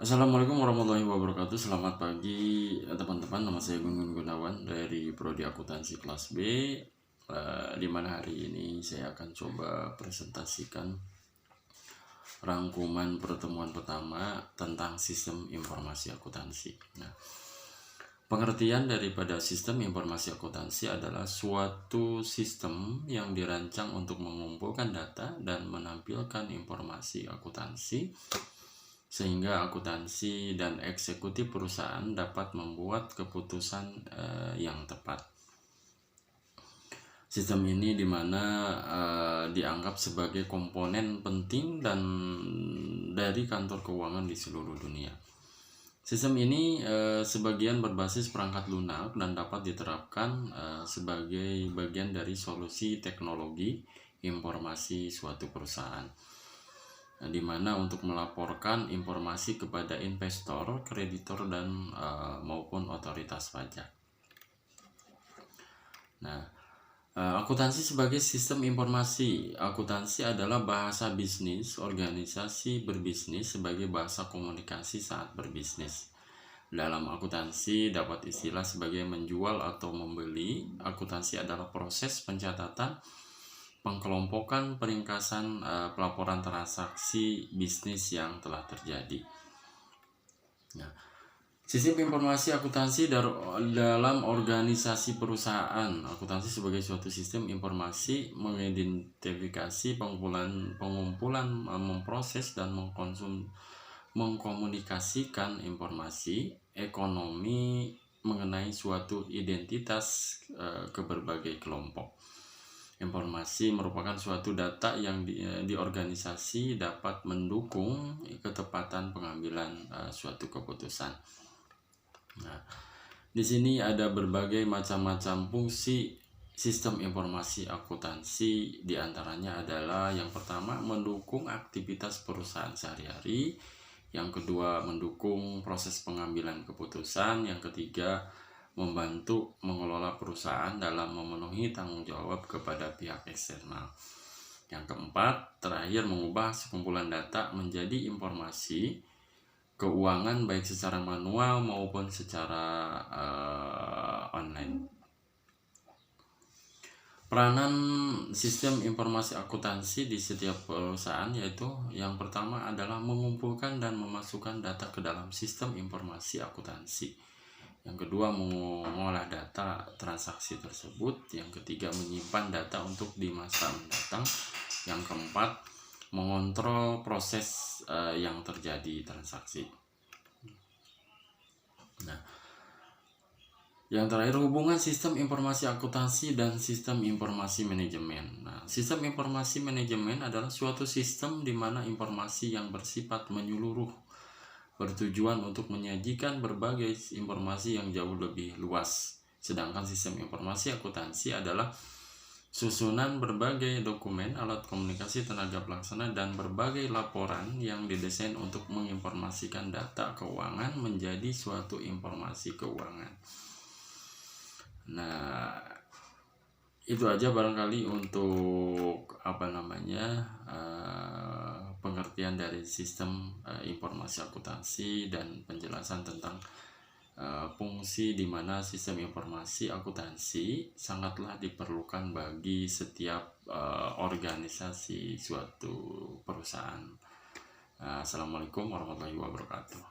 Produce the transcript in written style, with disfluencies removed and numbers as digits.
Assalamualaikum warahmatullahi wabarakatuh. Selamat pagi teman-teman. Nama saya Gun Gunawan dari Prodi Akuntansi kelas B. Di mana hari ini saya akan coba presentasikan rangkuman pertemuan pertama tentang sistem informasi akuntansi. Nah, pengertian daripada sistem informasi akuntansi adalah suatu sistem yang dirancang untuk mengumpulkan data dan menampilkan informasi akuntansi sehingga akuntansi dan eksekutif perusahaan dapat membuat keputusan yang tepat. Sistem ini dimana dianggap sebagai komponen penting dan dari kantor keuangan di seluruh dunia. Sistem ini sebagian berbasis perangkat lunak dan dapat diterapkan sebagai bagian dari solusi teknologi informasi suatu perusahaan, di mana untuk melaporkan informasi kepada investor, kreditor, dan maupun otoritas pajak. Nah, akuntansi sebagai sistem informasi. Akuntansi adalah bahasa bisnis, organisasi berbisnis sebagai bahasa komunikasi saat berbisnis. Dalam akuntansi dapat istilah sebagai menjual atau membeli. Akuntansi adalah proses pencatatan, pengkelompokan, peringkasan pelaporan transaksi bisnis yang telah terjadi. Nah, sistem informasi akuntansi dalam organisasi perusahaan. Akuntansi sebagai suatu sistem informasi mengidentifikasi, pengumpulan, memproses, dan mengkomunikasikan informasi ekonomi mengenai suatu identitas ke berbagai kelompok. Informasi merupakan suatu data yang di organisasi dapat mendukung ketepatan pengambilan suatu keputusan. Nah, di sini ada berbagai macam-macam fungsi sistem informasi akuntansi. Di antaranya adalah yang pertama mendukung aktivitas perusahaan sehari-hari, yang kedua mendukung proses pengambilan keputusan, yang ketiga membantu mengelola perusahaan dalam memenuhi tanggung jawab kepada pihak eksternal. Yang keempat, terakhir mengubah sekumpulan data menjadi informasi keuangan baik secara manual maupun secara online. Peranan sistem informasi akuntansi di setiap perusahaan yaitu yang pertama adalah mengumpulkan dan memasukkan data ke dalam sistem informasi akuntansi. Yang kedua, mengolah data transaksi tersebut. Yang ketiga, menyimpan data untuk di masa mendatang. Yang keempat, mengontrol proses yang terjadi transaksi. Nah, yang terakhir, hubungan sistem informasi akuntansi dan sistem informasi manajemen. Nah, sistem informasi manajemen adalah suatu sistem di mana informasi yang bersifat menyeluruh bertujuan untuk menyajikan berbagai informasi yang jauh lebih luas. Sedangkan sistem informasi akuntansi adalah susunan berbagai dokumen, alat komunikasi, tenaga pelaksana, dan berbagai laporan yang didesain untuk menginformasikan data keuangan menjadi suatu informasi keuangan. Nah, itu aja barangkali untuk pengertian dari sistem informasi akuntansi dan penjelasan tentang fungsi di mana sistem informasi akuntansi sangatlah diperlukan bagi setiap organisasi suatu perusahaan. Assalamualaikum warahmatullahi wabarakatuh.